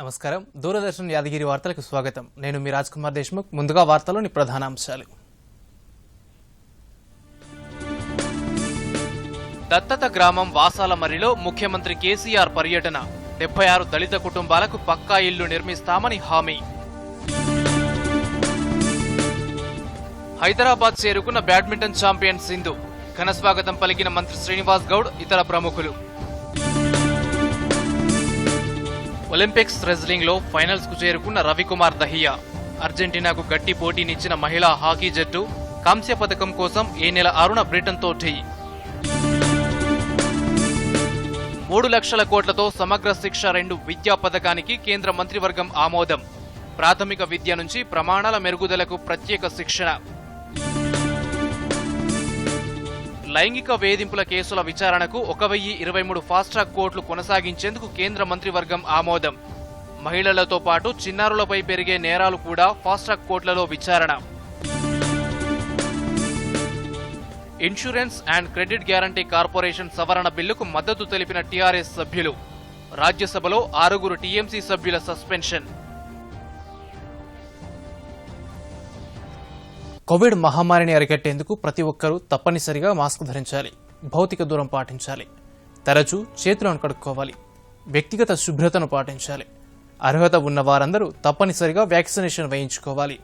నమస్కారం. దూరదర్శన్ యాదగిరి వార్తలకు స్వాగతం. నేను మీ రాజ్ కుమార్ దేశ్ముఖ్. ముందుగా వార్తలోని ప్రధానాంశాలు. దత్తత గ్రామం వాసాలమర్రిలో ముఖ్యమంత్రి కేసీఆర్ పర్యటన. 76 దళిత కుటుంబాలకు పక్కా ఇల్లు నిర్మిస్తామని హామీ. హైదరాబాద్ చేరుకున్న బ్యాడ్మింటన్ ఛాంపియన్ సింధు. ఘనస్వాగతం పలికిన మంత్రి శ్రీనివాస్ గౌడ్, ఇతర ప్రముఖులు. ఒలింపిక్స్ రెజ్లింగ్ లో ఫైనల్స్ కు చేరుకున్న రవికుమార్ దహియా. అర్జెంటీనాకు గట్టి పోటీనిచ్చిన మహిళా హాకీ జట్టు కాంస్య పథకం కోసం ఈ నెల 6న బ్రిటన్తో ఢీ. 3 లక్షల కోట్లతో సమగ్ర శిక్ష 2 విద్యా పథకానికి కేంద్ర మంత్రివర్గం ఆమోదం. ప్రాథమిక విద్య నుంచి ప్రమాణాల మెరుగుదలకు ప్రత్యేక శిక్షణ. లైంగిక వేధింపుల కేసుల విచారణకు 1023 ఫాస్ట్ ట్రాక్ కోర్టులు కొనసాగించేందుకు కేంద్ర మంత్రివర్గం ఆమోదం. మహిళలతో పాటు చిన్నారులపై పెరిగే నేరాలు కూడా ఫాస్ట్ ట్రాక్ కోర్టులలో విచారణ. Insurance and credit guarantee corporation సవరణ బిల్లుకు మద్దతు తెలిపిన టీఆర్ఎస్ సభ్యులు. రాజ్యసభలో 6 టీఎంసీ సభ్యుల సస్పెన్షన్. కోవిడ్ మహమ్మారిని అరికట్టేందుకు ప్రతి ఒక్కరూ తప్పనిసరిగా మాస్క్ ధరించాలి, భౌతిక దూరం పాటించాలి, తరచూ చేతులను కడుక్కోవాలి, వ్యక్తిగత శుభ్రతను పాటించాలి. అర్హత ఉన్న వారందరూ తప్పనిసరిగా వ్యాక్సినేషన్ వేయించుకోవాలి.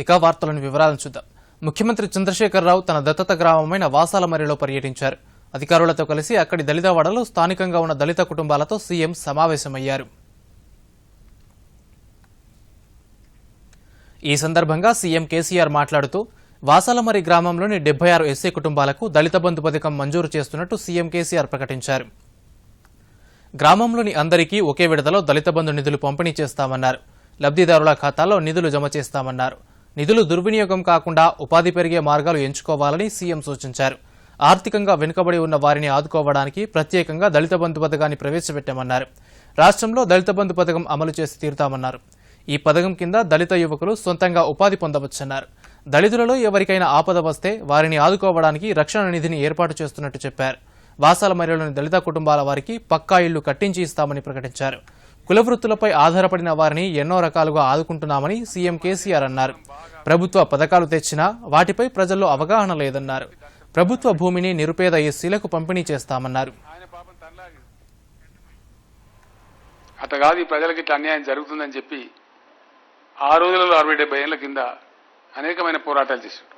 ఇక వార్తలోని వివరాలను చూద్దాం. ముఖ్యమంత్రి చంద్రశేఖరరావు తన దత్తత గ్రామమైన వాసాలమర్రిలో పర్యటించారు. అధికారులతో కలిసి అక్కడి దళితవాడలో స్థానికంగా ఉన్న దళిత కుటుంబాలతో సీఎం సమావేశమయ్యారు. ఈ సందర్భంగా సీఎం కేసీఆర్ మాట్లాడుతూ వాసాలమర్రి గ్రామంలోని 76 ఎస్సీ కుటుంబాలకు దళిత బంధు పథకం మంజూరు చేస్తున్నట్టు సీఎం కేసీఆర్ ప్రకటించారు. గ్రామంలోని అందరికీ ఒకే విడతలో దళిత బంధు నిధులు పంపిణీ చేస్తామన్నారు. లబ్ధిదారుల ఖాతాల్లో నిధులు జమ చేస్తామన్నారు. నిధులు దుర్వినియోగం కాకుండా ఉపాధి పెరిగే మార్గాలు ఎంచుకోవాలని సీఎం సూచించారు. ఆర్థికంగా వెనుకబడి ఉన్న వారిని ఆదుకోవడానికి ప్రత్యేకంగా దళిత బంధు పథకాన్ని ప్రవేశపెట్టామన్నారు. రాష్ట్రంలో దళిత బంధు పథకం అమలు చేసి తీరుతామన్నారు. ఈ పథకం కింద దళిత యువకులు సొంతంగా ఉపాధి పొందవచ్చన్నారు. దళితులలో ఎవరికైనా ఆపద వస్తే వారిని ఆదుకోవడానికి రక్షణ నిధిని ఏర్పాటు చేస్తున్నట్టు చెప్పారు. వాసాలమర్రిలోని దళిత కుటుంబాల వారికి పక్కా ఇళ్లు కట్టించి ఇస్తామని ప్రకటించారు. కుల వృత్తులపై ఆధారపడిన వారిని ఎన్నో రకాలుగా ఆదుకుంటున్నామని సీఎం కేసీఆర్ అన్నారు. ప్రభుత్వ పథకాలు తెచ్చినా వాటిపై ప్రజల్లో అవగాహన లేదన్నారు. ప్రభుత్వ భూమిని నిరుపేద ఎస్సీలకు పంపిణీ చేస్తామన్నారు. అతగాది ప్రజలకి ఇట్లా అన్యాయం జరుగుతుందని చెప్పి ఆ రోజులలో 60-70 ఏళ్ల కింద అనేకమైన పోరాటాలు చేశాడు.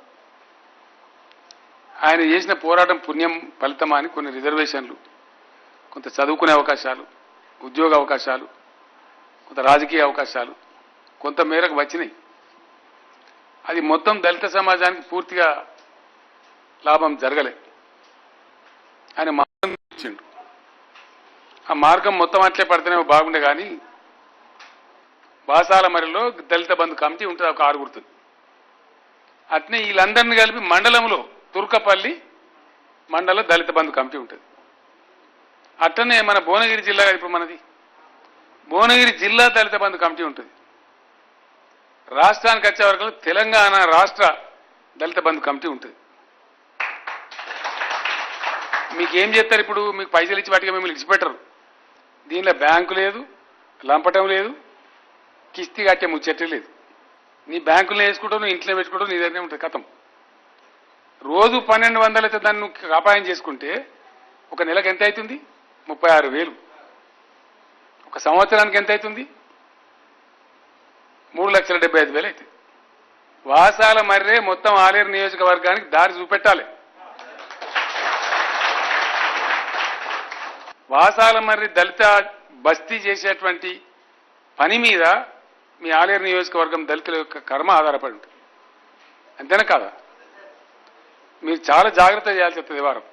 ఆయన చేసిన పోరాటం పుణ్యం ఫలితమా అని కొన్ని రిజర్వేషన్లు, కొంత చదువుకునే అవకాశాలు, ఉద్యోగ అవకాశాలు, కొంత రాజకీయ అవకాశాలు కొంత మేరకు వచ్చినాయి. అది మొత్తం దళిత సమాజానికి పూర్తిగా లాభం జరగలే. ఆయన మార్గం ఇచ్చిండు. ఆ మార్గం మొత్తం అట్లే పడితేనే బాగుండే. కానీ వాసాలమర్రిలో దళిత బంధు కమిటీ ఉంటుంది, ఒక 6 గుర్తుంది. అట్నే వీళ్ళందరినీ కలిపి మండలంలో తుర్కపల్లి మండల దళిత బంధు కమిటీ ఉంటుంది. అట్లనే మన భువనగిరి జిల్లా, ఇప్పుడు మనది భువనగిరి జిల్లా దళిత బంధు కమిటీ ఉంటుంది. రాష్ట్రానికి వచ్చే వరకు తెలంగాణ రాష్ట్ర దళిత బంధు కమిటీ ఉంటుంది. మీకేం చేస్తారు? ఇప్పుడు మీకు పైసలు ఇచ్చి వాటికి మిమ్మల్ని ఇచ్చిపెట్టరు. దీనిలో బ్యాంకు లేదు, లంపటం లేదు, కిస్తీ కట్టే ముచ్చట్టే లేదు. నీ బ్యాంకులో వేసుకుంటావు, నువ్వు ఇంట్లో పెట్టుకుంటావు, నీ దగ్గరే ఉంటుంది. కథం. రోజు 1200 అయితే దాన్ని నువ్వు అపాయం చేసుకుంటే ఒక నెలకు ఎంత అవుతుంది? 36,000. ఒక సంవత్సరానికి ఎంత అవుతుంది? 3,75,000 అవుతుంది. వాసాలమర్రే మొత్తం ఆలేరు నియోజకవర్గానికి దారి చూపెట్టాలి. వాసాలమర్రి దళిత బస్తీ చేసేటువంటి పని మీద మీ ఆలేరు నియోజకవర్గం దళితుల యొక్క కర్మ ఆధారపడి ఉంటుంది. అంతేనా కాదా? మీరు చాలా జాగ్రత్త చేయాల్సి వస్తుంది. వారం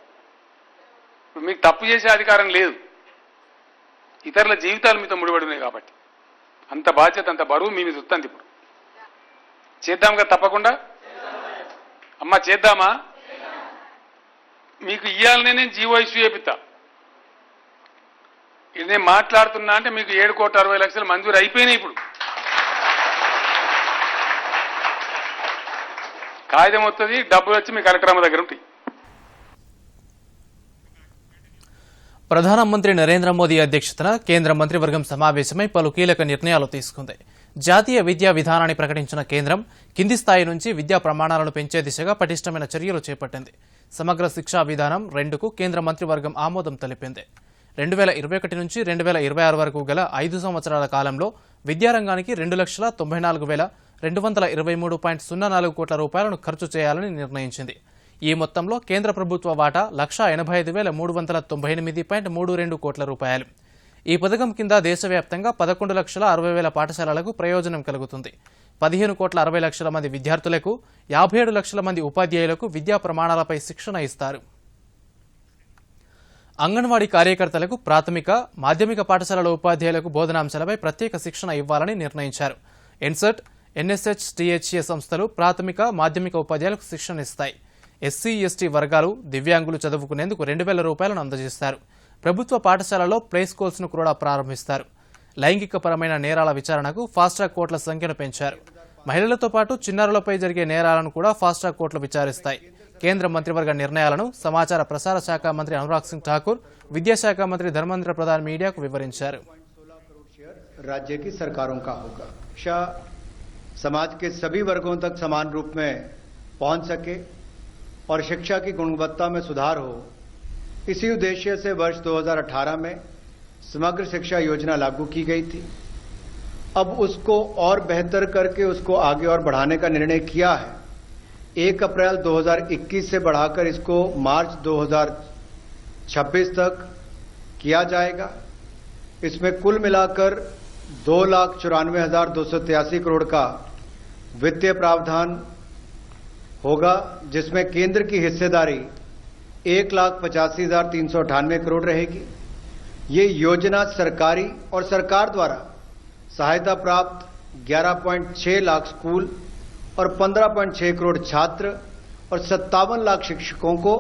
మీకు తప్పు చేసే అధికారం లేదు. ఇతరుల జీవితాలు మీతో ముడిపడి ఉన్నాయి కాబట్టి అంత బాధ్యత, అంత బరువు మీ మీద వస్తుంది. ఇప్పుడు చేద్దాంగా, తప్పకుండా. అమ్మా చేద్దామా? మీకు ఇయ్యాలనే నేను జీవో ఇష్యూ చేపిస్తా. ఇది నేను మాట్లాడుతున్నా అంటే మీకు 7,60,00,000 మంజూరు అయిపోయినాయి. ఇప్పుడు కాగితం వస్తుంది, డబ్బులు వచ్చి మీ కలెక్టర్ దగ్గర ఉంటాయి. ప్రధానమంత్రి నరేంద్ర మోదీ అధ్యక్షతన కేంద్ర మంత్రివర్గం సమావేశమై పలు కీలక నిర్ణయాలు తీసుకుంది. జాతీయ విద్యా విధానాన్ని ప్రకటించిన కేంద్రం కింది స్థాయి నుంచి విద్యా ప్రమాణాలను పెంచే దిశగా పటిష్టమైన చర్యలు చేపట్టింది. సమగ్ర శిక్షా విధానం 2కు కేంద్ర మంత్రివర్గం ఆమోదం తెలిపింది. 2021 నుంచి 2026 వరకు గల 5 సంవత్సరాల కాలంలో విద్యారంగానికి 2,94,223.04 కోట్ల రూపాయలను ఖర్చు చేయాలని నిర్ణయించింది. ఈ మొత్తంలో కేంద్ర ప్రభుత్వ వాటా 1,85,398.32 కోట్ల రూపాయలు. ఈ పథకం కింద దేశవ్యాప్తంగా 11,60,000 పాఠశాలలకు ప్రయోజనం కలుగుతుంది. 15,60,00,000 మంది విద్యార్థులకు, 57 లక్షల మంది ఉపాధ్యాయులకు విద్యా ప్రమాణాలపై శిక్షణ ఇస్తారు. అంగన్వాడీ కార్యకర్తలకు, ప్రాథమిక, మాధ్యమిక పాఠశాలల ఉపాధ్యాయులకు బోధనాంశాలపై ప్రత్యేక శిక్షణ ఇవ్వాలని నిర్ణయించారు. ఎన్సెట్, ఎన్ఎస్హెచ్, టీహెచ్ఏ సంస్థలు ప్రాథమిక, మాధ్యమిక ఉపాధ్యాయులకు శిక్షణ ఇస్తాయి. ఎస్సీ, ఎస్టీ వర్గాలు, దివ్యాంగులు చదువుకునేందుకు 2,000 రూపాయలను అందజేస్తారు. ప్రభుత్వ పాఠశాలలో ప్లే స్కూల్స్ను కూడా ప్రారంభిస్తారు. లైంగికపరమైన నేరాల విచారణకు ఫాస్ట్ ట్రాక్ కోర్టుల సంఖ్యను పెంచారు. మహిళలతో పాటు చిన్నారులపై జరిగే నేరాలను కూడా ఫాస్ట్ ట్రాక్ కోర్టులు విచారిస్తాయి. కేంద్ర మంత్రివర్గ నిర్ణయాలను సమాచార ప్రసార శాఖ మంత్రి అనురాగ్ సింగ్ ఠాకూర్, విద్యాశాఖ మంత్రి ధర్మేంద్ర ప్రధాన్ మీడియాకు వివరించారు. राज्य की सरकारों का होगा, शिक्षा समाज के सभी वर्गों तक समान रूप में पहुंच सके और शिक्षा की गुणवत्ता में सुधार हो, इसी उद्देश्य से वर्ष 2018 में समग्र शिक्षा योजना लागू की गई थी. अब उसको और बेहतर करके उसको आगे और बढ़ाने का निर्णय किया है. 1 अप्रैल 2021 से बढ़ाकर इसको मार्च 2026 तक किया जाएगा. इसमें कुल मिलाकर 2,94,283 करोड़ का वित्तीय प्रावधान होगा, जिसमें केंद्र की हिस्सेदारी 1,85,398 करोड़ रहेगी. ये योजना सरकारी और सरकार द्वारा सहायता प्राप्त 11.6 लाख स्कूल और 15.6 करोड़ छात्र और 57 लाख शिक्षकों को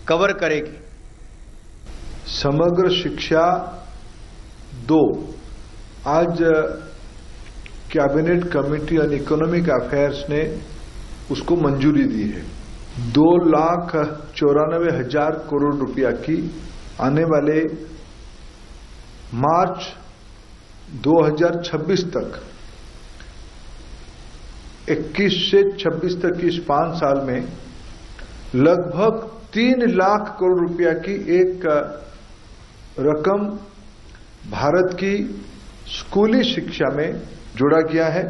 कवर करेगी. समग्र शिक्षा 2 आज cabinet committee on economic affairs ने उसको मंजूरी दी है. 2,94,000 करोड़ रुपया की आने वाले मार्च 2026 तक, 21 से 26 तक की इस 5 साल में लगभग 3 लाख करोड़ रुपया की एक रकम भारत की स्कूली शिक्षा में जोड़ा गया है.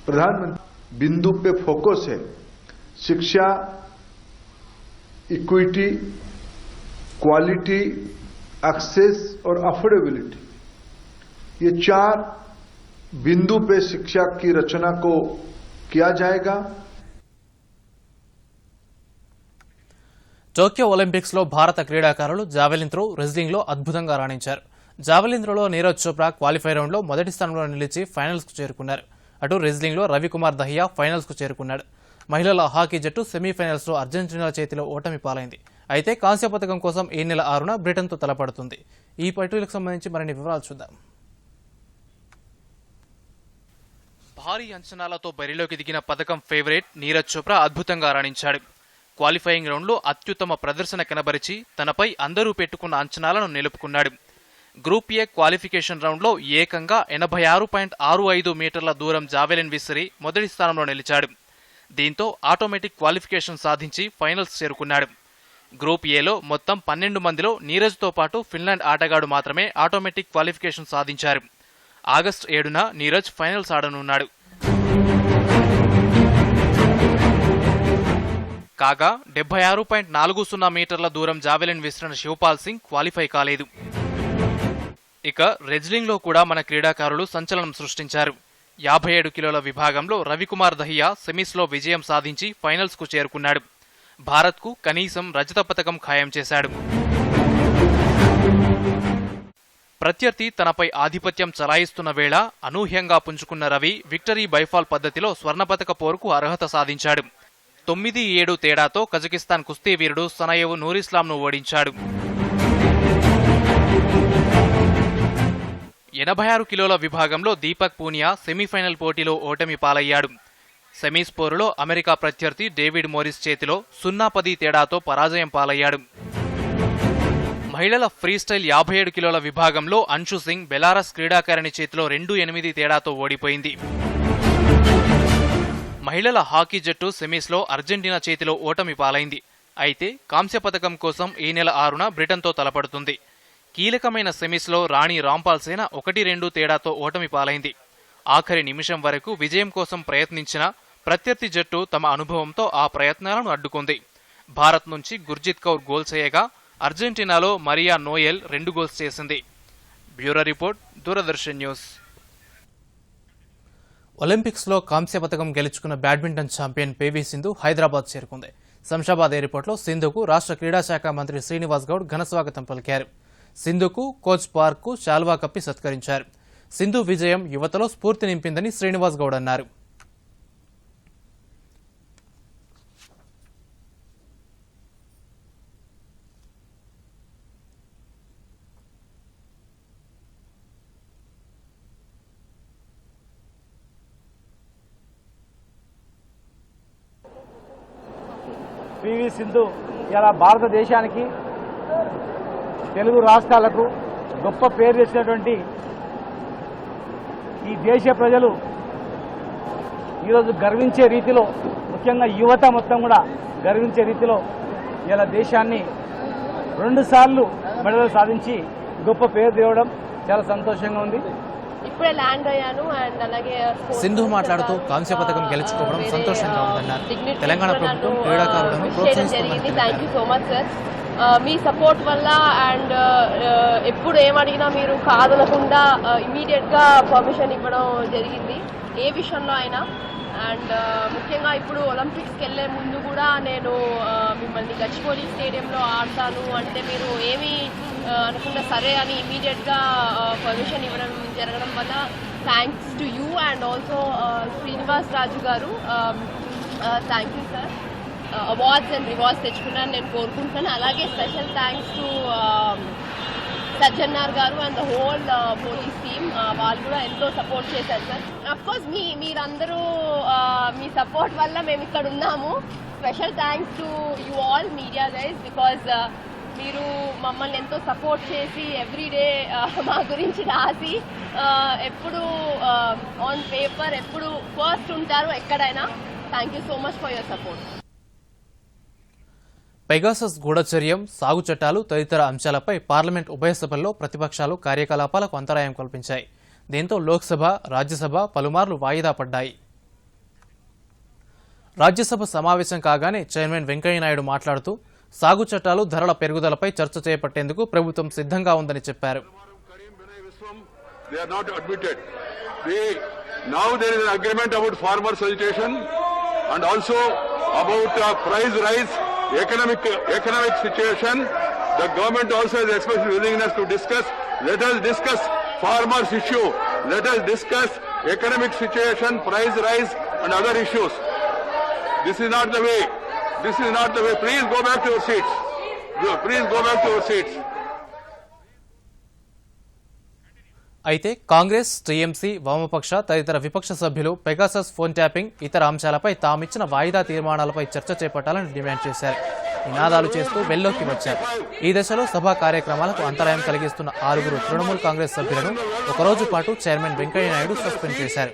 प्रधानमंत्री बिंदु पे फोकस है. शिक्षा, इक्विटी, क्वालिटी, एक्सेस और अफोर्डेबिलिटी, ये 4 बिंदु पे शिक्षा की रचना को किया जाएगा. టోక్యో ఒలింపిక్స్ లో భారత క్రీడాకారులు జావెలిన్ త్రో, రెజ్లింగ్ లో అద్భుతంగా రాణించారు. జావెలిన్ త్రోలో నీరజ్ చోప్రా క్వాలిఫై రౌండ్ లో మొదటి స్థానంలో నిలిచి ఫైనల్స్ కు చేరుకున్నారు. అటు రెజ్లింగ్ లో రవికుమార్ దహియా ఫైనల్స్ కు చేరుకున్నాడు. మహిళల హాకీ జట్టు సెమీఫైనల్స్ లో అర్జెంటీనా చేతిలో ఓటమి పాలైంది. అయితే కాంస్య పథకం కోసం ఈ నెల 6న బ్రిటన్ తో తలపడుతుంది. ఈ పట్టులకు సంబంధించి మరిన్ని వివరాలు చూద్దాం. భారీ అంచనాలతో బరిలోకి దిగిన పథకం ఫేవరెట్ నీరజ్ చోప్రా అద్భుతంగా రాణించాడు. క్వాలిఫైయింగ్ రౌండ్లో అత్యుత్తమ ప్రదర్శన కనబరిచి తనపై అందరూ పెట్టుకున్న అంచనాలను నిలుపుకున్నాడు. గ్రూప్ ఏ క్వాలిఫికేషన్ రౌండ్లో ఏకంగా 86.65 మీటర్ల దూరం జావెలిన్ విసిరి మొదటి స్థానంలో నిలిచాడు. దీంతో ఆటోమేటిక్ క్వాలిఫికేషన్ సాధించి ఫైనల్స్ చేరుకున్నాడు. గ్రూప్ ఏలో మొత్తం 12 మందిలో నీరజ్తో పాటు ఫిన్లాండ్ ఆటగాడు మాత్రమే ఆటోమేటిక్ క్వాలిఫికేషన్ సాధించారు. ఆగస్టు 7న నీరజ్ ఫైనల్స్ ఆడనున్నాడు. కాగా 76.40 మీటర్ల దూరం జావెలిన్ విసిరిన శివపాల్ సింగ్ క్వాలిఫై కాలేదు. ఇక రెజ్లింగ్ లో కూడా మన క్రీడాకారులు సంచలనం సృష్టించారు. 57 కిలోల విభాగంలో రవికుమార్ దహియా సెమీస్ లో విజయం సాధించి ఫైనల్స్ కు చేరుకున్నాడు. భారత్ కు కనీసం రజత పతకం ఖాయం చేశాడు. ప్రత్యర్థి తనపై ఆధిపత్యం చలాయిస్తున్న వేళ అనూహ్యంగా పుంజుకున్న రవి విక్టరీ బైఫాల్ పద్ధతిలో స్వర్ణ పతక పోరుకు అర్హత సాధించాడు. 9-7 తేడాతో కజకిస్తాన్ కుస్తీ వీరుడు సనయేవ్ నూరిస్లాంను ఓడించాడు. 86 కిలోల విభాగంలో దీపక్ పూనియా సెమీఫైనల్ పోటీలో ఓటమి పాలయ్యాడు. సెమీస్ పోరులో అమెరికా ప్రత్యర్థి డేవిడ్ మోరిస్ చేతిలో 0-10 తేడాతో పరాజయం పాలయ్యాడు. మహిళల ఫ్రీస్టైల్ 57 కిలోల విభాగంలో అంశు సింగ్ బెలారస్ క్రీడాకారిణి చేతిలో 2-8 తేడాతో ఓడిపోయింది. మహిళల హాకీ జట్టు సెమీస్లో అర్జెంటీనా చేతిలో ఓటమి పాలైంది. అయితే కాంస్య పథకం కోసం ఈ నెల 6న బ్రిటన్తో తలపడుతుంది. కీలకమైన సెమీస్లో రాణి రాంపాల్ సేన 1-2 తేడాతో ఓటమి పాలైంది. ఆఖరి నిమిషం వరకు విజయం కోసం ప్రయత్నించిన ప్రత్యర్థి జట్టు తమ అనుభవంతో ఆ ప్రయత్నాలను అడ్డుకుంది. భారత్ నుంచి గుర్జిత్ కౌర్ గోల్ చేయగా అర్జెంటీనాలో మరియా నోయెల్ 2 గోల్స్ చేసింది. Bureau report, Doordarshan news. ఒలింపిక్స్లో కాంస్య పథకం గెలుచుకున్న badminton champion PV Sindhu Hyderabad చేరుకుంది. శంషాబాద్ ఎయిర్పోర్ట్లో సింధుకు రాష్ట్ర క్రీడా శాఖ మంత్రి శ్రీనివాస్ గౌడ్ ఘనస్వాగతం పలికారు. సింధుకు కోచ్ పార్క్ కు శాల్వా కప్పి సత్కరించారు. సింధు విజయం యువతలో స్ఫూర్తి నింపిందని శ్రీనివాస్ గౌడ్ అన్నారు. పీవీ సింధు ఇలా భారతదేశానికి, తెలుగు రాష్ట్రాలకు గొప్ప పేరు తెచ్చినటువంటి ఈ దేశ ప్రజలు ఈరోజు గర్వించే రీతిలో, ముఖ్యంగా యువత మొత్తం కూడా గర్వించే రీతిలో ఇలా దేశాన్ని 2 సార్లు మెడలు సాధించి గొప్ప పేరు తేవడం చాలా సంతోషంగా ఉంది. ఇప్పుడే ల్యాండ్ అయ్యాను. అండ్ అలాగే సింధు మాట్లాడుతూ కాంస్య పథకం గెలుచుకోవడం సంతోషంగా ఉందన్నారు. తెలంగాణ ప్రభుత్వం క్రీడాకారులను ప్రోత్సహిస్తోందని thank you so much sir. మీ సపోర్ట్ వల్ల అండ్ ఎప్పుడు ఏమడిగినా మీరు కాదనకుండా ఇమీడియట్ గా పర్మిషన్ ఇవ్వడం జరిగింది ఏ విషయంలో అయినా. అండ్ ముఖ్యంగా ఇప్పుడు ఒలింపిక్స్కి వెళ్లే ముందు కూడా నేను మిమ్మల్ని గచ్చిబౌలి స్టేడియంలో ఆడతాను అంటే మీరు ఏమి అనుకున్నా సరే అని ఇమీడియట్ గా పర్మిషన్ ఇవ్వడం జరగడం వల్ల thanks to you and also Srinivas Raju గారు, thank you sir. Awards and rewards తెచ్చుకున్నాను నేను కోరుకుంటున్నాను. అలాగే స్పెషల్ థ్యాంక్స్ టు సజ్జన్నార్ గారు and the whole police team, వాళ్ళు కూడా ఎంతో సపోర్ట్ చేశారు సార్. అఫ్కోర్స్ మీరందరూ మీ సపోర్ట్ వల్ల మేము ఇక్కడ ఉన్నాము. Special thanks to you all media guys, because మీరు మమ్మల్ని ఎంతో సపోర్ట్ చేసి ఎవ్రీడే మా గురించి రాసి ఎప్పుడు ఆన్ పేపర్ ఎప్పుడు ఫస్ట్ ఉంటారు ఎక్కడైనా. Thank you so much for your support. Pegasus గూఢచర్యం, సాగు చట్టాలు తదితర అంశాలపై పార్లమెంట్ ఉభయ సభల్లో ప్రతిపక్షాలు కార్యకలాపాలకు అంతరాయం కల్పించాయి. దీంతో లోక్సభ, రాజ్యసభ పలుమార్లు వాయిదా పడ్డాయి. రాజ్యసభ సమావేశం కాగానే చైర్మన్ వెంకయ్యనాయుడు మాట్లాడుతూ సాగు చట్టాలు, ధరల పెరుగుదలపై చర్చ చేపట్టేందుకు ప్రభుత్వం సిద్ధంగా ఉందని చెప్పారు. economic situation, the government also has expressed willingness to discuss. Let us discuss farmers issue. Let us discuss economic situation, price rise and other issues. This is not the way. This is not the way. Please go back to your seats. Please go back to your seats. అయితే Congress, TMC, వామపక్ష తదితర విపక్ష సభ్యులు Pegasus phone tapping, ఇతర అంశాలపై తామిచ్చిన వాయిదా తీర్మానాలపై చర్చ చేపట్టాలని డిమాండ్ చేశారు. నినాదాలు చేస్తూ వెల్లోకి వచ్చారు. ఈ దశలో సభా కార్యక్రమాలకు అంతరాయం కలిగిస్తున్న 6 తృణమూల్ కాంగ్రెస్ సభ్యులను ఒకరోజు పాటు చైర్మన్ వెంకయ్యనాయుడు సస్పెండ్ చేశారు.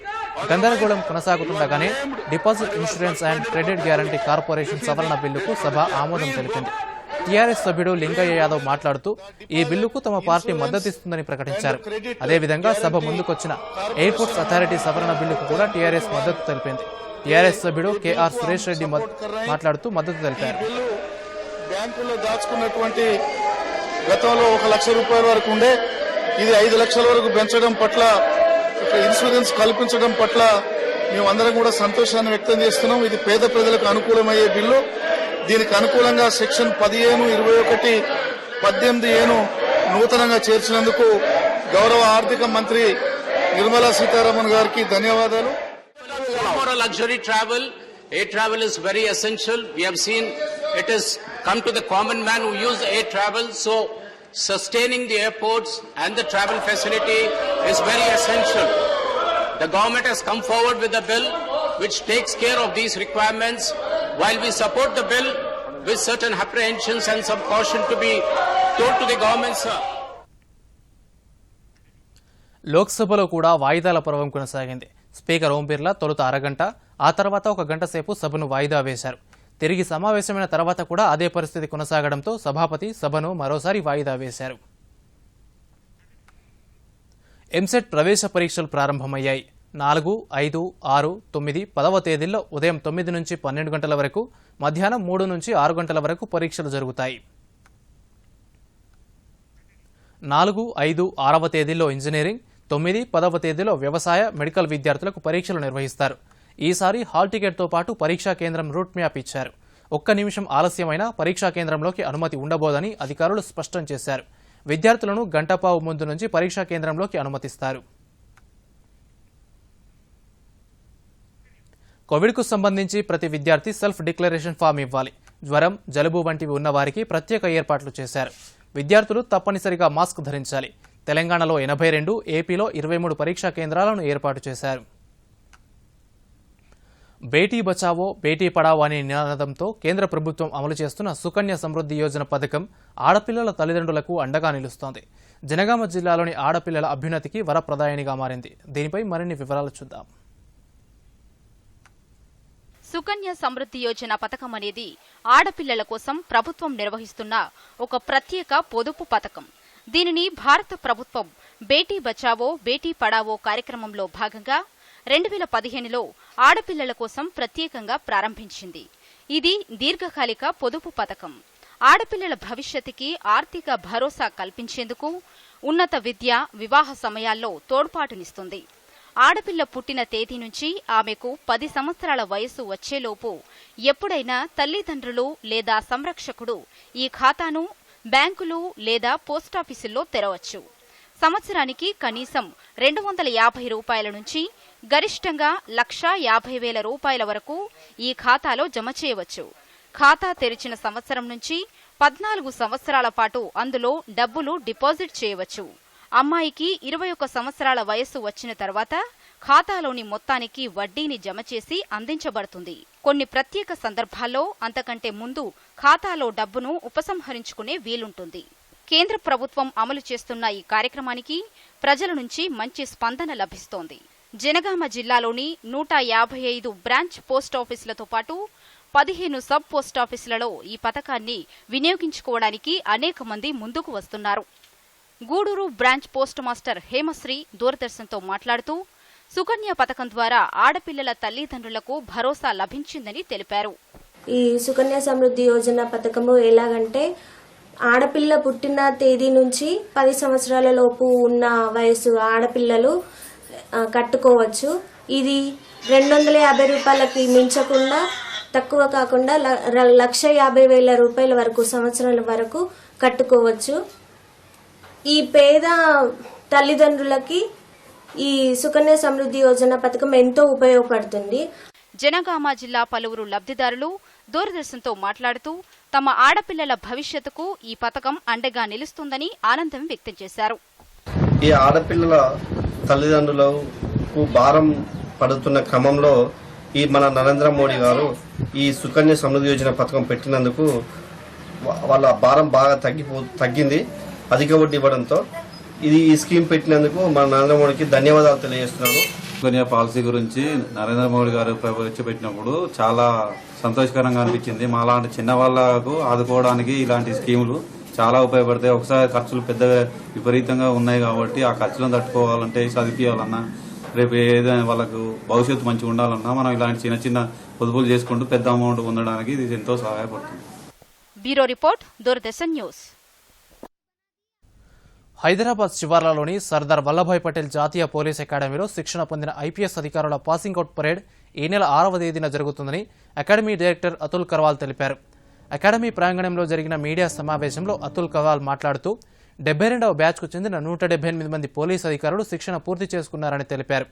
గందరగోళం కొనసాగుతుండగానే deposit insurance and credit guarantee corporation సవరణ బిల్లుకు సభ ఆమోదం తెలిపింది. టీఆర్ఎస్ సభ్యుడు లింగయ్య యాదవ్ మాట్లాడుతూ ఈ బిల్లుకు తమ పార్టీ మద్దతిస్తుందని ప్రకటించారు. అదేవిధంగా సభ ముందుకొచ్చిన ఎయిర్పోర్ట్స్ అథారిటీ సవరణ బిల్లుకు కూడా టీఆర్ఎస్ మద్దతు తెలిపింది. టీఆర్ఎస్ సభ్యుడు కేఆర్ సురేష్ రెడ్డి మాట్లాడుతూ మద్దతు తెలిపారు. బ్యాంకుల్లో దాచుకున్నటువంటి గతంలో 1 లక్ష రూపాయల వరకు ఉండే, ఇది 5 లక్షల వరకు పెంచడం పట్ల, ఇన్సూరెన్స్ కల్పించడం పట్ల మేమందరం కూడా సంతోషాన్ని వ్యక్తం చేస్తున్నాం. ఇది పేద ప్రజలకు అనుకూలమయ్యే బిల్లు. దీనికి అనుకూలంగా సెక్షన్ 15, 21, 18 నూతనంగా చేర్చినందుకు గౌరవ ఆర్థిక మంత్రి నిర్మలా సీతారామన్ గారికి ధన్యవాదాలు. For a luxury travel, air travel is very essential. We have seen it has come to the common man who use air travel. So sustaining the airports and the travel facility is very essential. The government has come forward with a bill which takes care of these requirements. While we support the bill, with certain apprehensions and some caution to be told to the government, sir. లోక్సభలో కూడా వాయిదాల పర్వం కొనసాగింది. Speaker Om Birla తొలుత అరగంట, ఆ తర్వాత ఒక గంట సేపు సభను వాయిదా వేశారు. తిరిగి సమావేశమైన తర్వాత కూడా అదే పరిస్థితి కొనసాగడంతో సభాపతి సభను మరోసారి వాయిదా వేశారు. ఎంసెట్ ప్రవేశ పరీక్షలు ప్రారంభమయ్యాయి. 4, 5, 6, 9, 10వ తేదీల్లో ఉదయం 9 నుంచి 12 గంటల వరకు, మధ్యాహ్నం 3 నుంచి 6 గంటల వరకు పరీక్షలు జరుగుతాయి. 4, 5, 6వ తేదీల్లో ఇంజనీరింగ్, 9, 10వ తేదీలో వ్యవసాయ, మెడికల్ విద్యార్థులకు పరీక్షలు నిర్వహిస్తారు. ఈసారి హాల్ టికెట్తో పాటు పరీక్షా కేంద్రం రూట్ మ్యాప్ ఇచ్చారు. 1 నిమిషం ఆలస్యమైనా పరీక్షా కేంద్రంలోకి అనుమతి ఉండబోదని అధికారులు స్పష్టం చేశారు. విద్యార్థులను గంటపావు ముందు నుంచి పరీక్షా కేంద్రంలోకి అనుమతిస్తారు. కోవిడ్కు సంబంధించి ప్రతి విద్యార్థి సెల్ఫ్ డిక్లరేషన్ ఫామ్ ఇవ్వాలి. జ్వరం, జలుబు వంటివి ఉన్న వారికి ప్రత్యేక ఏర్పాట్లు చేశారు. విద్యార్థులు తప్పనిసరిగా మాస్క్ ధరించాలి. తెలంగాణలో 82, ఏపీలో 23 పరీక్షా కేంద్రాలను ఏర్పాటు చేశారు. బేటీ బచావో బేటీ పడావో అనే నినాదంతో కేంద్ర ప్రభుత్వం అమలు చేస్తున్న సుకన్య సమృద్ధి యోజన పథకం ఆడపిల్లల తల్లిదండ్రులకు అండగా నిలుస్తోంది. జనగామ జిల్లాలోని ఆడపిల్లల అభ్యున్నతికి వరప్రదాయనిగా మారింది. దీనిపై మరిన్ని వివరాలు చూద్దాం. సుకన్య సమృద్ధి యోజన పథకం అనేది ఆడపిల్లల కోసం ప్రభుత్వం నిర్వహిస్తున్న ఒక ప్రత్యేక పొదుపు పథకం. దీనిని భారత ప్రభుత్వం బేటీ బచావో బేటీ పడావో కార్యక్రమంలో భాగంగా 2015లో ఆడపిల్లల కోసం ప్రత్యేకంగా ప్రారంభించింది. ఇది దీర్ఘకాలిక పొదుపు పథకం. ఆడపిల్లల భవిష్యత్తుకి ఆర్థిక భరోసా కల్పించేందుకు ఉన్నత విద్య, వివాహ సమయాల్లో తోడ్పాటునిస్తుంది. ఆడపిల్ల పుట్టిన తేదీ నుంచి ఆమెకు 10 సంవత్సరాల వయసు వచ్చేలోపు ఎప్పుడైనా తల్లిదండ్రులు లేదా సంరక్షకుడు ఈ ఖాతాను బ్యాంకులు లేదా పోస్టాఫీసుల్లో తెరవచ్చు. సంవత్సరానికి కనీసం 250 రూపాయల నుంచి గరిష్టంగా 1,50,000 రూపాయల వరకు ఈ ఖాతాలో జమ చేయవచ్చు. ఖాతా తెరిచిన సంవత్సరం నుంచి 14 సంవత్సరాల పాటు అందులో డబ్బులు డిపాజిట్ చేయవచ్చు. అమ్మాయికి 21 సంవత్సరాల వయస్సు వచ్చిన తర్వాత ఖాతాలోని మొత్తానికి వడ్డీని జమ చేసి అందించబడుతుంది. కొన్ని ప్రత్యేక సందర్భాల్లో అంతకంటే ముందు ఖాతాలో డబ్బును ఉపసంహరించుకునే వీలుంటుంది. కేంద్ర ప్రభుత్వం అమలు చేస్తున్న ఈ కార్యక్రమానికి ప్రజల నుంచి మంచి స్పందన లభిస్తోంది. జనగామ జిల్లాలోని 155 బ్రాంచ్ పోస్టాఫీసులతో పాటు 15 సబ్ పోస్టాఫీసులలో ఈ పథకాన్ని వినియోగించుకోవడానికి అనేక మంది ముందుకు వస్తున్నారు. Gudur branch post master Hemasri దూరదర్శన్తో మాట్లాడుతూ సుకన్య పథకం ద్వారా ఆడపిల్లల తల్లిదండ్రులకు భరోసా లభించిందని తెలిపారు. ఈ సుకన్య సమృద్ధి యోజన పథకము ఎలాగంటే ఆడపిల్ల పుట్టిన తేదీ నుంచి 10 సంవత్సరాల లోపు ఉన్న వయసు ఆడపిల్లలు కట్టుకోవచ్చు. ఇది 250 రూపాయలకి మించకుండా, తక్కువ కాకుండా 1,50,000 రూపాయల వరకు సంవత్సరాల వరకు కట్టుకోవచ్చు. ఈ పేద తల్లిదండ్రులకి ఈ సుకన్య సమృద్ధి యోజన పథకం ఎంతో ఉపయోగపడుతుంది. జనగామ జిల్లా పలువురు లబ్ధిదారులు దూరదర్శన్తో మాట్లాడుతూ తమ ఆడపిల్లల భవిష్యత్తుకు ఈ పథకం అండగా నిలుస్తుందని ఆనందం వ్యక్తం చేశారు. ఈ ఆడపిల్లల తల్లిదండ్రులకు భారం పడుతున్న క్రమంలో ఈ మన నరేంద్ర మోడీ గారు ఈ సుకన్య సమృద్ధి యోజన పథకం పెట్టినందుకు వాళ్ళ భారం బాగా తగ్గింది. అధిక వడ్డీ ఇవ్వడంతో ఈ స్కీమ్ పెట్టినందుకు మన నరేంద్ర మోడీకి ధన్యవాదాలు తెలియజేస్తున్నాను. సుకన్య పాలసీ గురించి నరేంద్ర మోడీ గారు ప్రవేశపెట్టినప్పుడు చాలా సంతోషకరంగా అనిపించింది. మాలాంటి చిన్న వాళ్లకు ఆదుకోవడానికి ఇలాంటి స్కీములు చాలా ఉపయోగపడతాయి. ఒకసారి ఖర్చులు పెద్దగా విపరీతంగా ఉన్నాయి కాబట్టి ఆ ఖర్చులను తట్టుకోవాలంటే, చదివించాలన్నా, రేపు ఏదైనా వాళ్ళకు భవిష్యత్తు మంచిగా ఉండాలన్నా మనం ఇలాంటి చిన్న చిన్న పొదుపులు చేసుకుంటూ పెద్ద అమౌంట్ పొందడానికి ఇది ఎంతో సహాయపడుతుంది. Bureau report, Doordarshan news. Hyderabad శివార్లలోని సర్దార్ వల్లభాయ్ పటేల్ జాతీయ పోలీస్ అకాడమీలో శిక్షణ పొందిన ఐపీఎస్ అధికారుల పాసింగ్ అవుట్ పరేడ్ ఈ నెల 6వ తేదీన జరుగుతుందని అకాడమీ డైరెక్టర్ అతుల్ కర్వాల్ తెలిపారు. అకాడమీ ప్రాంగణంలో జరిగిన మీడియా సమావేశంలో అతుల్ కర్వాల్ మాట్లాడుతూ 72వ బ్యాచ్కు చెందిన 178 మంది పోలీసు అధికారులు శిక్షణ పూర్తి చేసుకున్నారని తెలిపారు.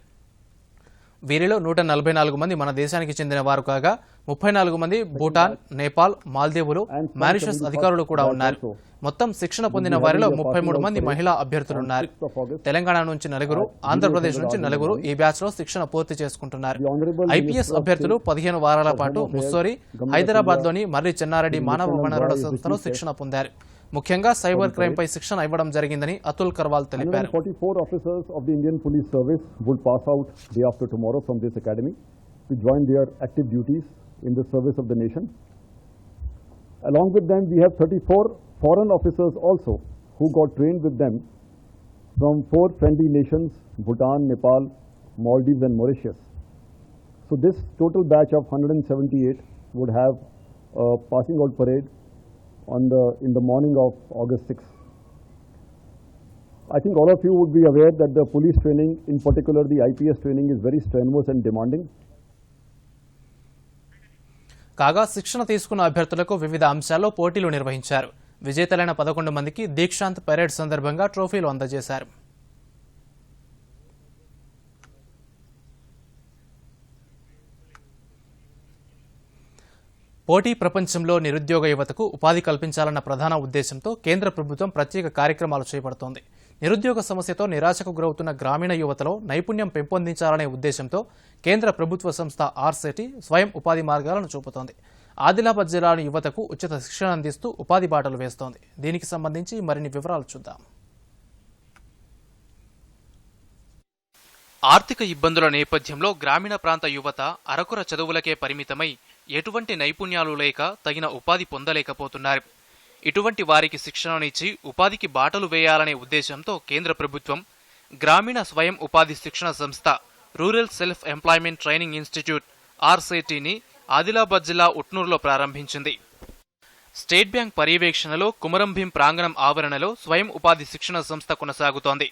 వీరిలో 144 మంది మన దేశానికి చెందిన వారు కాగా 34 మంది భూటాన్, నేపాల్, మాల్దీవులు, మారిషస్ అధికారులు కూడా ఉన్నారు. మొత్తం శిక్షణ పొందిన వారిలో 33 మంది మహిళా అభ్యర్థులున్నారు. తెలంగాణ నుంచి 9, ఆంధ్రప్రదేశ్ నుంచి 9 ఈ బ్యాచ్ లో శిక్షణ పూర్తి చేసుకుంటున్నారు. ఐపీఎస్ అభ్యర్థులు 15 వారాల పాటు ముస్సోరి, హైదరాబాద్ లోని మర్రి చెన్నారెడ్డి మానవ వనరుల సంస్థలో శిక్షణ పొందారు. ముఖ్యంగా సైబర్ క్రైమ్ పై శిక్షణ ఇవ్వడం జరిగిందని అతుల్ కర్వాల్ తెలిపారు. 144 officers of the Indian Police Service would pass out day after tomorrow from this academy to join their active duties in the service of the nation. Along with them, we have 34 foreign officers also who got trained with them from 4 friendly nations, Bhutan, Nepal, Maldives and Mauritius. So this total batch of 178 would have a passing out parade in the morning of August 6th. I think all of you would be aware that the police training, in particular the IPS training, is very strenuous and demanding. కాగా శిక్షణ తీసుకున్న అభ్యర్థులకు వివిధ అంశాల్లో పోటీలు నిర్వహించారు. విజేతలైన 11 మందికి Dikshant parade సందర్భంగా ట్రోఫీలు అందజేశారు. పోటీ ప్రపంచంలో నిరుద్యోగ యువతకు ఉపాధి కల్పించాలన్న ప్రధాన ఉద్దేశంతో కేంద్ర ప్రభుత్వం ప్రత్యేక కార్యక్రమాలు చేపడుతోంది. నిరుద్యోగ సమస్యతో నిరాశకు గురవుతున్న గ్రామీణ యువతలో నైపుణ్యం పెంపొందించాలనే ఉద్దేశంతో కేంద్ర ప్రభుత్వ సంస్థ ఆర్సెటి స్వయం ఉపాధి మార్గాలను చూపుతోంది. ఆదిలాబాద్ జిల్లాలోని యువతకు ఉచిత శిక్షణ అందిస్తూ ఉపాధి బాటలు వేస్తోంది. దీనికి సంబంధించి మరిన్ని వివరాలు చూద్దాం. ఆర్థిక ఇబ్బందుల నేపథ్యంలో గ్రామీణ ప్రాంత యువత అరకొర చదువులకే పరిమితమై ఎటువంటి నైపుణ్యాలు లేక తగిన ఉపాధి పొందలేకపోతున్నారు. ఇటువంటి వారికి శిక్షణనిచ్చి ఉపాధికి బాటలు వేయాలనే ఉద్దేశంతో కేంద్ర ప్రభుత్వం గ్రామీణ స్వయం ఉపాధి శిక్షణ సంస్థ rural self employment training institute ఆర్సెటిని ఆదిలాబాద్ జిల్లా ఉట్నూరులో ప్రారంభించింది. స్టేట్ బ్యాంక్ పర్యవేక్షణలో కుమరంభీం ప్రాంగణం ఆవరణలో స్వయం ఉపాధి శిక్షణ సంస్థ కొనసాగుతోంది.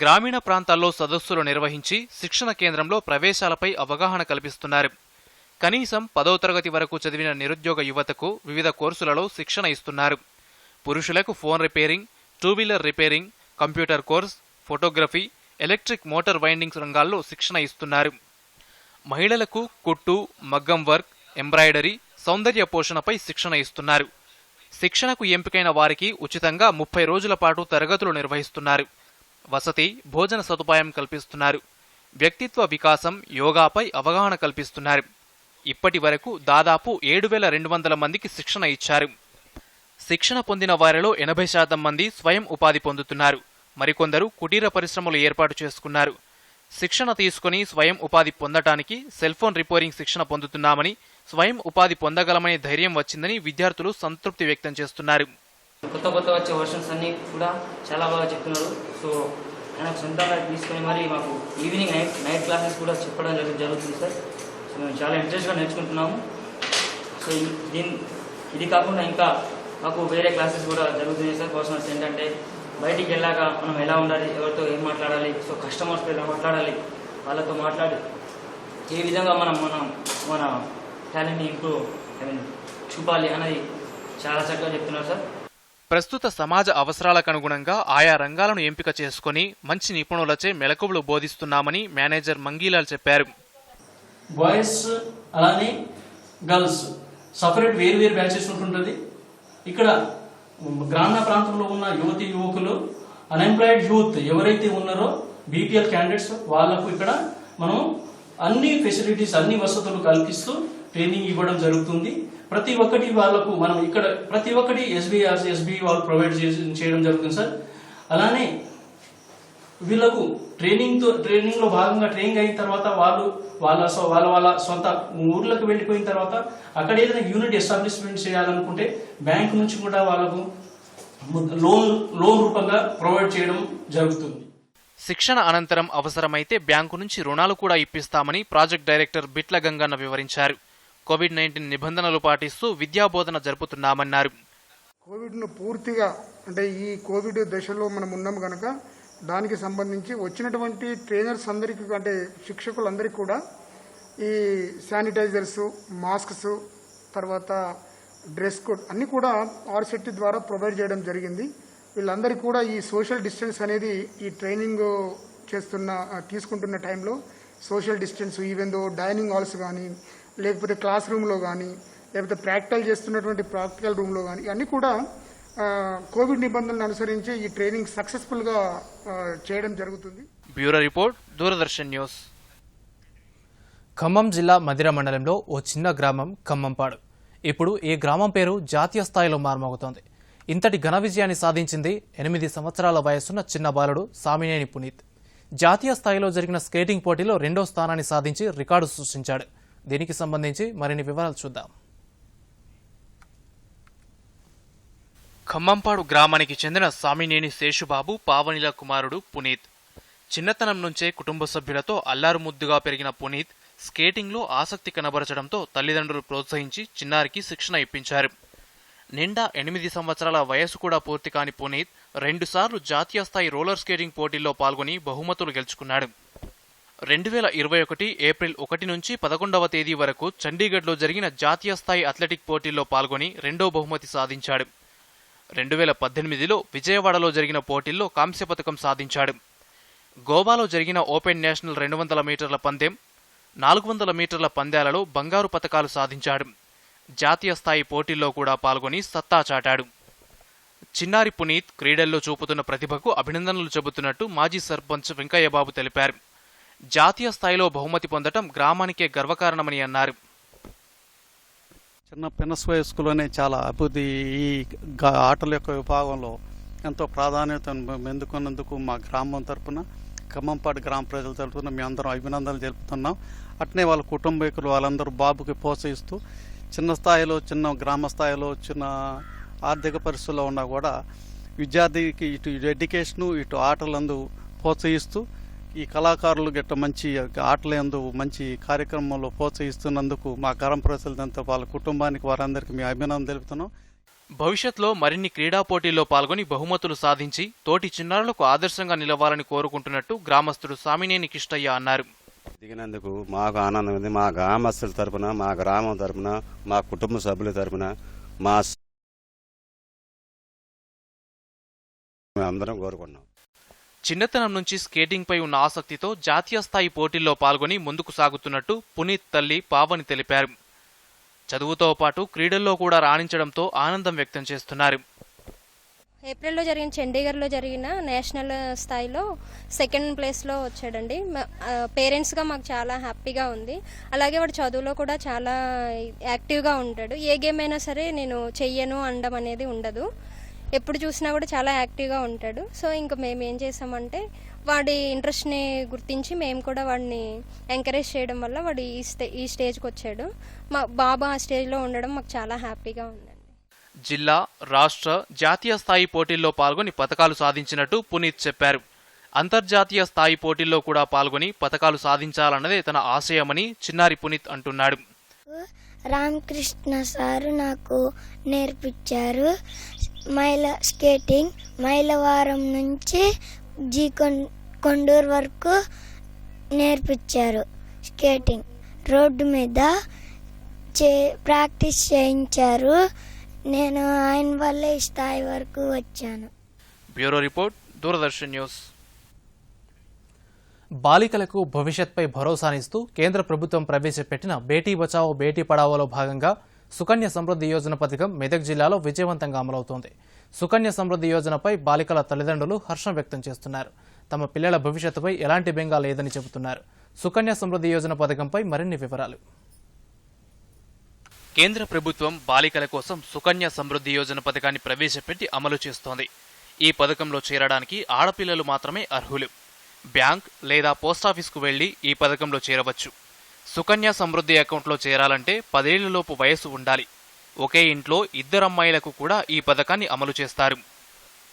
గ్రామీణ ప్రాంతాల్లో సదస్సులు నిర్వహించి శిక్షణ కేంద్రంలో ప్రవేశాలపై అవగాహన కల్పిస్తున్నారు. కనీసం 10వ తరగతి వరకు చదివిన నిరుద్యోగ యువతకు వివిధ కోర్సులలో శిక్షణ ఇస్తున్నారు. పురుషులకు phone repairing, 2 wheeler repairing, computer course, photography, electric motor winding రంగాల్లో శిక్షణ ఇస్తున్నారు. మహిళలకు కుట్టు, మగ్గం వర్క్, ఎంబ్రాయిడరీ, సౌందర్య పోషణపై శిక్షణ ఇస్తున్నారు. శిక్షణకు ఎంపికైన వారికి ఉచితంగా 30 రోజుల పాటు తరగతులు నిర్వహిస్తున్నారు. వసతి, భోజన సదుపాయం కల్పిస్తున్నారు. వ్యక్తిత్వ వికాసం, యోగాపై అవగాహన కల్పిస్తున్నారు. ఇప్పటి వరకు దాదాపు 7,200 మందికి శిక్షణ ఇచ్చారు. శిక్షణ పొందిన వారిలో 80% మంది స్వయం ఉపాధి పొందుతున్నారు. మరికొందరు కుటీర పరిశ్రమలు ఏర్పాటు చేసుకున్నారు. శిక్షణ తీసుకుని స్వయం ఉపాధి పొందటానికి సెల్ ఫోన్ రిపేరింగ్ శిక్షణ పొందుతున్నామని, స్వయం ఉపాధి పొందగలమనే ధైర్యం వచ్చిందని విద్యార్థులు సంతృప్తి వ్యక్తం చేస్తున్నారు. కొత్త వచ్చే వర్షన్స్ అన్ని కూడా చాలా బాగా చెప్తున్నారు. సో ఆయన సొంతంగా తీసుకొని మరి మాకు ఈవినింగ్ నైట్ క్లాసెస్ కూడా చెప్పడం జరుగుతుంది సార్. సో మేము చాలా ఇంట్రెస్ట్గా నేర్చుకుంటున్నాము. సో ఇది కాకుండా ఇంకా మాకు వేరే క్లాసెస్ కూడా జరుగుతున్నాయి సార్. పర్సనల్స్ ఏంటంటే బయటికి వెళ్ళాక మనం ఎలా ఉండాలి, ఎవరితో ఏం మాట్లాడాలి, సో కస్టమర్స్తో ఎలా మాట్లాడాలి, వాళ్ళతో మాట్లాడి ఏ విధంగా మన టాలెంట్ని ఇంప్రూవ్ చూపాలి అనేది చాలా చక్కగా చెప్తున్నారు సార్. ప్రస్తుత సమాజ అవసరాలకు అనుగుణంగా ఆయా రంగాలను ఎంపిక చేసుకుని మంచి నిపుణులచే మెలకువలు బోధిస్తున్నామని మేనేజర్ మంగీలాల్ చెప్పారు. బాయ్స్ అలానే గర్ల్స్ సపరేట్ వేరు బ్యాచెస్ ఉంటుంటుంది. ఇక్కడ గ్రామీణ ప్రాంతంలో ఉన్న యువతి యువకులు, అన్ఎంప్లాయిడ్ యూత్ ఎవరైతే ఉన్నారో బీపీఎల్ క్యాండిడేట్స్ వాళ్లకు ఇక్కడ మనం అన్ని ఫెసిలిటీస్, అన్ని వసతులు కల్పిస్తూ ట్రైనింగ్ ఇవ్వడం జరుగుతుంది. ప్రతి ఒక్కటి వాళ్లకు మనం ఇక్కడ ప్రతి ఒక్కటి ఎస్బీ వాళ్ళు ప్రొవైడ్ చేయడం జరుగుతుంది సార్. అలానే వీళ్లకు ట్రైనింగ్ లో భాగంగా ట్రైనింగ్ అయిన తర్వాత వాళ్ళ సొంత ఊర్లకు వెళ్లిపోయిన తర్వాత అక్కడ ఏదైనా యూనిట్ ఎస్టాబ్లిష్మెంట్ చేయాలనుకుంటే బ్యాంక్ నుంచి కూడా వాళ్ళకు లోన్ రూపంగా ప్రొవైడ్ చేయడం జరుగుతుంది. శిక్షణ అనంతరం అవసరమైతే బ్యాంకు నుంచి రుణాలు కూడా ఇప్పిస్తామని ప్రాజెక్ట్ డైరెక్టర్ బిట్ల గంగన్న వివరించారు. కోవిడ్-19 నిబంధనలు పాటిస్తూ విద్యాబోధన జరుపుతున్నామన్నారు. కోవిడ్ను పూర్తిగా అంటే ఈ కోవిడ్ దశలో మనం ఉన్నాం కనుక దానికి సంబంధించి వచ్చినటువంటి ట్రైనర్స్ అందరికీ అంటే శిక్షకులందరికీ కూడా ఈ శానిటైజర్స్, మాస్క్స్, తర్వాత డ్రెస్ కోడ్ అన్నీ కూడా ఆర్సెట్ ద్వారా ప్రొవైడ్ చేయడం జరిగింది. వీళ్ళందరికీ కూడా ఈ సోషల్ డిస్టెన్స్ అనేది ఈ ట్రైనింగ్ తీసుకుంటున్న టైంలో social distance, even though dining halls కానీ, లేకపోతే క్లాస్ రూమ్లో కానీ, లేకపోతే ప్రాక్టికల్ చేస్తున్నటువంటి ప్రాక్టికల్ రూమ్లో కానీ, ఇవన్నీ కూడా కోవిడ్ నిబంధనలను అనుసరించి ఈ ట్రైనింగ్ సక్సెస్ఫుల్గా చేయడం జరుగుతుంది. Bureau report, Doordarshan news. Khammam జిల్లా మదిర మండలంలో ఓ చిన్న గ్రామం ఖమ్మంపాడు. ఇప్పుడు ఈ గ్రామం పేరు జాతీయ స్థాయిలో మార్మోగుతోంది. ఇంతటి ఘన విజయాన్ని సాధించింది 8 సంవత్సరాల వయసున్న చిన్న బాలుడు సామినేని పునీత్. జాతీయ స్థాయిలో జరిగిన స్కేటింగ్ పోటీలో 2వ స్థానాన్ని సాధించి రికార్డు సృష్టించాడు. దీనికి సంబంధించి మరిన్ని వివరాలు చూద్దాం. ఖమ్మంపాడు గ్రామానికి చెందిన సామినేని శేషుబాబు పావనిల కుమారుడు పునీత్. చిన్నతనం నుంచే కుటుంబ సభ్యులతో అల్లారు ముద్దుగా పెరిగిన పునీత్ స్కేటింగ్లో ఆసక్తి కనబరచడంతో తల్లిదండ్రులు ప్రోత్సహించి చిన్నారికి శిక్షణ ఇప్పించారు. నిండా 8 సంవత్సరాల వయసు కూడా పూర్తి కాని పునీత్ 2 సార్లు జాతీయ స్థాయి రోలర్ స్కేటింగ్ పోటీల్లో పాల్గొని బహుమతులు గెలుచుకున్నాడు. 2021 ఏప్రిల్ 1 నుంచి 11వ తేదీ వరకు చండీగఢ్లో జరిగిన జాతీయ స్థాయి అథ్లెటిక్ పోటీల్లో పాల్గొని 2వ బహుమతి సాధించాడు. 2018లో విజయవాడలో జరిగిన పోటీల్లో కాంస్య పతకం సాధించాడు. గోవాలో జరిగిన ఓపెన్ నేషనల్ 200 మీటర్ల పందెం, 400 మీటర్ల పందాలలో బంగారు పతకాలు సాధించాడు. జాతీయ స్థాయి పోటీల్లో కూడా పాల్గొని సత్తా చాటాడు. చిన్నారి పునీత్ క్రీడల్లో చూపుతున్న ప్రతిభకు అభినందనలు చెబుతున్నట్టు మాజీ సర్పంచ్ వెంకయ్యబాబు తెలిపారు. జాతీయ స్థాయిలో బహుమతి పొందడం గ్రామానికే గర్వకారణమని అన్నారు. చిన్న పిన్నస్ వయస్కులోనే చాలా అభివృద్ధి ఈ ఆటల యొక్క విభాగంలో ఎంతో ప్రాధాన్యతను అందుకున్నందుకు మా గ్రామం తరఫున, ఖమ్మంపాడు గ్రామ ప్రజల తరఫున మీ అందరం అభినందనలు తెలుపుతున్నాం. అట్నే వాళ్ళ కుటుంబీకులు వాళ్ళందరూ బాబుకి ప్రోత్సహిస్తూ చిన్న స్థాయిలో, చిన్న గ్రామ స్థాయిలో, చిన్న ఆర్థిక పరిస్థితుల్లో ఉన్నా కూడా విద్యార్థికి ఇటు ఎడ్యుకేషను, ఇటు ఆటలందు ప్రోత్సహిస్తూ ఈ కళాకారులు గట్ట మంచి ఆటలందు మంచి కార్యక్రమంలో ప్రోత్సహిస్తున్నందుకు మా గ్రామ ప్రజలంతా వాళ్ళ కుటుంబానికి వారందరికీ మేము అభినందన తెలుపుతున్నాం. భవిష్యత్తులో మరిన్ని క్రీడా పోటీల్లో పాల్గొని బహుమతులు సాధించి తోటి చిన్నారులకు ఆదర్శంగా నిలవాలని కోరుకుంటున్నట్టు గ్రామస్తుడు సామినేని కిష్టయ్య అన్నారు. దిగినందుకు మాకు ఆనందం ఉంది. మా గ్రామస్తుల తరపున, మా గ్రామం తరపున, మా కుటుంబ సభ్యుల తరపున మా అందరం కోరుకున్నాం. చిన్నతనం నుంచి స్కేటింగ్ పై ఉన్న ఆసక్తితో జాతీయ స్థాయి పోటీల్లో పాల్గొని ముందుకు సాగుతున్నట్టు పునీత్ తల్లి పావని తెలిపారు. చదువుతో పాటు క్రీడల్లో కూడా రాణించడంతో ఆనందం వ్యక్తం చేస్తున్నారు. ఏప్రిల్లో జరిగిన చండీగఢ్లో జరిగిన నేషనల్ స్థాయిలో 2nd ప్లేస్లో వచ్చాడండి. పేరెంట్స్గా మాకు చాలా హ్యాపీగా ఉంది. అలాగే వాడు చదువులో కూడా చాలా యాక్టివ్గా ఉంటాడు. ఏ గేమ్ అయినా సరే నేను చెయ్యను అనడం అనేది ఉండదు. ఎప్పుడు చూసినా కూడా చాలా యాక్టివ్గా ఉంటాడు. సో ఇంకా మేము ఏం చేసామంటే వాడి ఇంట్రెస్ట్ని గుర్తించి మేము కూడా వాడిని ఎంకరేజ్ చేయడం వల్ల వాడు ఈ స్టేజ్కి వచ్చాడు. మా బాబు ఆ స్టేజ్లో ఉండడం మాకు చాలా హ్యాపీగా ఉందండి. జిల్లా, రాష్ట్ర, జాతీయ స్థాయి పోటీల్లో పాల్గొని పతకాలు సాధించినట్టు పునీత్ చెప్పారు. అంతర్జాతీయ స్థాయి పోటీల్లో కూడా పాల్గొని పతకాలు సాధించాలన్నదే తన ఆశయమని చిన్నారి పునీత్ అంటున్నాడు. రామకృష్ణ సారు నాకు నేర్పించారు స్కేటింగ్. మైలవారం నుంచి కొండూరు వరకు నేర్పించారు. స్కేటింగ్ రోడ్డు మీద ప్రాక్టీస్ చేయించారు. నేను ఆయన వల్ల ఈ స్థాయి వరకు వచ్చాను. Bureau report, Doordarshan news. బాలికలకు భవిష్యత్పై భరోసానిస్తూ కేంద్ర ప్రభుత్వం ప్రవేశపెట్టిన బేటీ బచావో బేటీ పడావోలో భాగంగా సుకన్య సమృద్ధి యోజన పథకం మెదక్ జిల్లాలో విజయవంతంగా అమలవుతోంది. సుకన్య సమృద్ధి యోజనపై బాలికల తల్లిదండ్రులు హర్షం వ్యక్తం చేస్తున్నారు. తమ పిల్లల భవిష్యత్తుపై ఎలాంటి బెంగా లేదని చెబుతున్నారు. సుకన్య సమృద్ధి యోజన పథకంపై మరిన్ని వివరాలు. కేంద్ర ప్రభుత్వం బాలికల కోసం సుకన్య సమృద్ధి యోజన పథకాన్ని ప్రవేశపెట్టి అమలు చేస్తోంది. ఈ పథకంలో చేరడానికి ఆడపిల్లలు మాత్రమే అర్హులు. బ్యాంక్ లేదా పోస్టాఫీస్కు వెళ్లి ఈ పథకంలో చేరవచ్చు. సుకన్య సమృద్ధి అకౌంట్లో చేరాలంటే 10 ఏళ్లలోపు వయసు ఉండాలి. ఒకే ఇంట్లో 2 అమ్మాయిలకు కూడా ఈ పథకాన్ని అమలు చేస్తారు.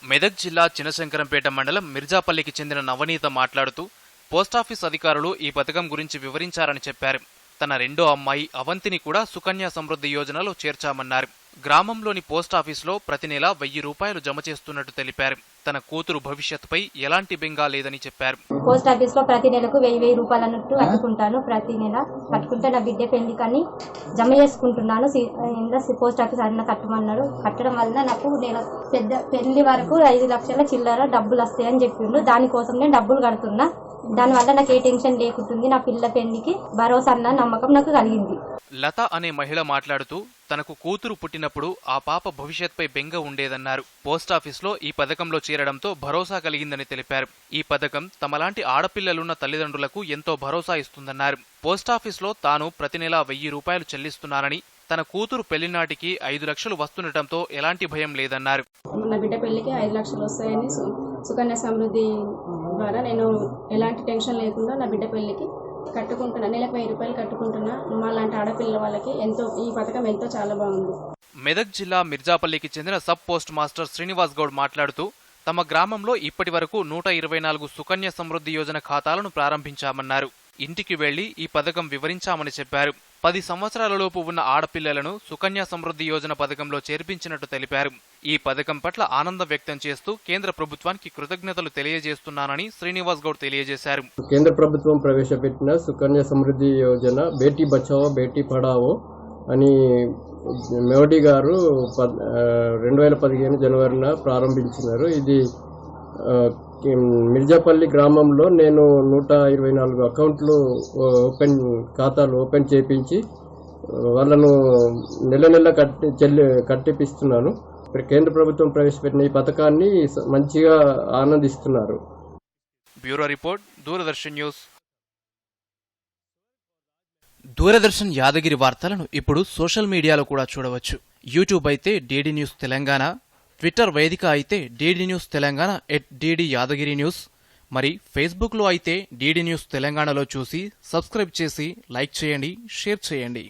మెదక్ జిల్లా చినశంకరంపేట మండలం మిర్జాపల్లికి చెందిన నవనీత మాట్లాడుతూ పోస్టాఫీస్ అధికారులు ఈ పథకం గురించి వివరించారని చెప్పారు. తన 2వ అమ్మాయి అవంతిని కూడా సుకన్య సమృద్ధి యోజనలో చేర్చామన్నారు. గ్రామంలోని పోస్టాఫీసులో ప్రతి నెల 1000 రూపాయలు జమ చేస్తున్నట్టు తెలిపారు. తన కూతురు భవిష్యత్తుపై ఎలాంటి బెంగా లేదని చెప్పారు. పోస్టాఫీస్ లో ప్రతి నెలకు 1000 రూపాయలు అన్నట్టు కట్టుకుంటాను. ప్రతి నెల కట్టుకుంటే నా బిడ్డ పెళ్లి కానీ జమ చేసుకుంటున్నాను. పోస్టాఫీస్ అన్న కట్టమన్నాడు. కట్టడం వల్ల నాకు నేను పెళ్లి వరకు 5 లక్షల చిల్లర డబ్బులు వస్తాయని చెప్పిండు. దానికోసం నేను డబ్బులు కడుతున్నా. దానివల్ల నాకు ఏ టెన్షన్ లేకుంటుంది. నా పిల్ల పెళ్లికి భరోసా అన్న నమ్మకం నాకు కలిగింది. లత అనే మహిళ మాట్లాడుతూ తనకు కూతురు పుట్టినప్పుడు ఆ పాప భవిష్యత్పై బెంగ ఉండేదన్నారు. పోస్టాఫీస్లో ఈ పథకంలో చేరడంతో భరోసా కలిగిందని తెలిపారు. ఈ పథకం తమలాంటి ఆడపిల్లలున్న తల్లిదండ్రులకు ఎంతో భరోసా ఇస్తుందన్నారు. పోస్టాఫీస్లో తాను ప్రతి నెలా 1000 రూపాయలు చెల్లిస్తున్నానని, తన కూతురు పెళ్లినాటికి 5 లక్షలు వస్తుండటంతో ఎలాంటి భయం లేదన్నారు. నా బిడ్డ పెళ్లికి 5 లక్షలు వస్తాయని సుకన్య సమృద్ధి ద్వారా నేను ఎలాంటి టెన్షన్ లేకుండా నా బిడ్డ పెళ్లికి కట్టుకుంటున్నా. నెలకు 1000 రూపాయలు కట్టుకుంటున్నా. మా లాంటి ఆడపిల్ల వాళ్ళకి ఈ పథకం ఎంతో చాలా బాగుంది. మెదక్ జిల్లా మిర్జాపల్లికి చెందిన sub post master Srinivas Goud మాట్లాడుతూ తమ గ్రామంలో ఇప్పటి వరకు 124 సుకన్య సమృద్ధి యోజన ఖాతాలను ప్రారంభించామన్నారు. ఇంటికి వెళ్లి ఈ పథకం వివరించామని చెప్పారు. 10 సంవత్సరాలలోపు ఉన్న ఆడపిల్లలను సుకన్య సమృద్ధి యోజన పథకంలో చేర్పించినట్టు తెలిపారు. ఈ పథకం పట్ల ఆనందం వ్యక్తం చేస్తూ కేంద్ర ప్రభుత్వానికి కృతజ్ఞతలు తెలియజేస్తున్నానని శ్రీనివాస్ గౌడ్ తెలియజేశారు. కేంద్ర ప్రభుత్వం ప్రవేశపెట్టిన సుకన్య సమృద్ధి యోజన బేటీ బచావో బేటీ పడావో అని మోడీ గారు 2015 జనవరిన ప్రారంభించినారు. ఇది మిర్జాపల్లి గ్రామంలో నేను 124 అకౌంట్లు ఖాతాలు ఓపెన్ చేయించి వాళ్ళను నెల కట్టిపిస్తున్నాను. కేంద్ర ప్రభుత్వం ప్రవేశపెట్టిన ఈ పథకాన్ని మంచిగా ఆనందిస్తున్నారు. Bureau report, Doordarshan news. Doordarshan Yadagiri వార్తలను ఇప్పుడు సోషల్ మీడియాలో కూడా చూడవచ్చు. యూట్యూబ్ అయితే DD న్యూస్ తెలంగాణ, ట్విట్టర్ వేదిక అయితే DD news Telangana @DD Yadagiri news, మరి ఫేస్బుక్లో అయితే DD న్యూస్ తెలంగాణలో చూసి సబ్స్క్రైబ్ చేసి లైక్ చేయండి, షేర్ చేయండి.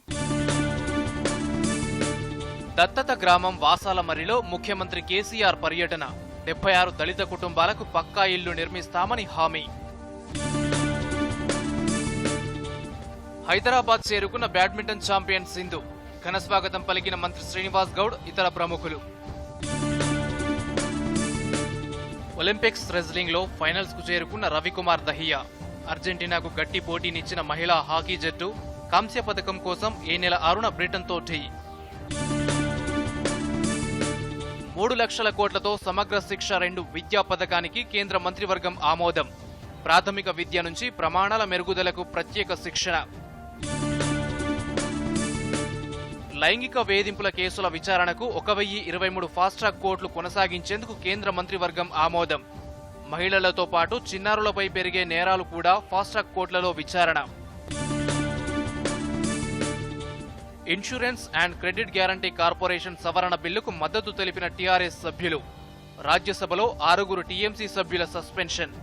దత్తత గ్రామం వాసాలమర్రిలో ముఖ్యమంత్రి కేసీఆర్ పర్యటన. 76 దళిత కుటుంబాలకు పక్కా ఇల్లు నిర్మిస్తామని హామీ. హైదరాబాద్ చేరుకున్న బ్యాడ్మింటన్ ఛాంపియన్ సింధు. ఘనస్వాగతం పలికిన మంత్రి శ్రీనివాస్ గౌడ్, ఇతర ప్రముఖులు. ఒలింపిక్స్ రెజ్లింగ్ లో ఫైనల్స్ కు చేరుకున్న రవికుమార్ దహియా. అర్జెంటీనాకు గట్టి పోటీనిచ్చిన మహిళా హాకీ జట్టు కాంస్య పథకం కోసం ఈ నెల 6న బ్రిటన్తో ఢీ. 3 లక్షల కోట్లతో సమగ్ర శిక్ష 2 విద్యా పథకానికి కేంద్ర మంత్రివర్గం ఆమోదం. ప్రాథమిక విద్య నుంచి ప్రమాణాల మెరుగుదలకు ప్రత్యేక శిక్షణ. లైంగిక వేధింపుల కేసుల విచారణకు 1023 ఫాస్ట్ ట్రాక్ కోర్టులు కొనసాగించేందుకు కేంద్ర మంత్రివర్గం ఆమోదం. మహిళలతో పాటు చిన్నారులపై పెరిగే నేరాలు కూడా ఫాస్ట్ ట్రాక్ కోర్టులలో విచారణ. Insurance and credit guarantee corporation సవరణ బిల్లుకు మద్దతు తెలిపిన టీఆర్ఎస్ సభ్యులు. రాజ్యసభలో 6 టీఎంసీ సభ్యుల సస్పెన్షన్.